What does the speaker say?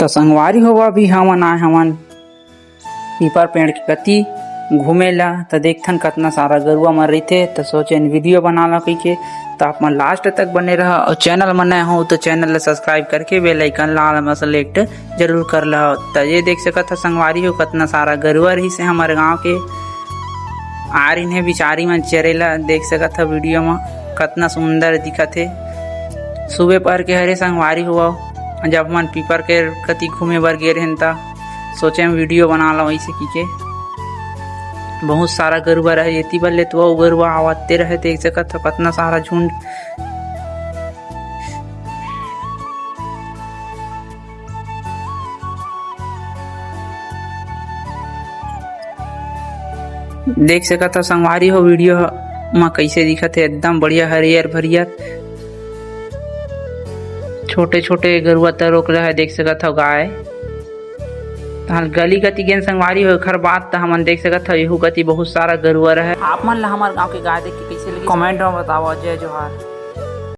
तो संगवारी होवा भी हमन आए हमन पीपर पेड़ के कती घूमेला। तो देखथन कितना सारा गरुआ मन रहिथे। तो सोचेन वीडियो बना ला कइके। तो आप मन लास्ट तक बने रहा और चैनल में नए हो तो चैनल ला सब्सक्राइब करके बेल आइकन लाल में सेलेक्ट जरूर कर ला। तो ये देख सकत हो संगवारी हो कितना सारा गरुआ रही से हमारे गाँव के आ रही है बिचारी मन चरेला। देख सकत हो वीडियो में कितना सुंदर दिखत है। सुबह पर के हरे संगवारी हुआ जब मन पीपर के कति घूमे बर गे रहें ता सोचे हम वीडियो बना ला वैसे की के बहुत सारा गरुआ रहे एती बल्ले तो गरुआ आवते रहे। देख सकत हो कितना सारा झुंड। देख सकत हो संगवारी हो वीडियो में कैसे दिखत है एकदम बढ़िया हरियर भरियर छोटे छोटे गरुआ तरोक रहा है। देख सकत हो गाय ताल गली गति गेन संगवारी हो खर बात तो हमन देख सकत हो यहू गति बहुत सारा गरुआ रहे। आप मन ला हमार गांव के गाय देख के कैसे लगी कमेंट में बताओ। जय जोहार।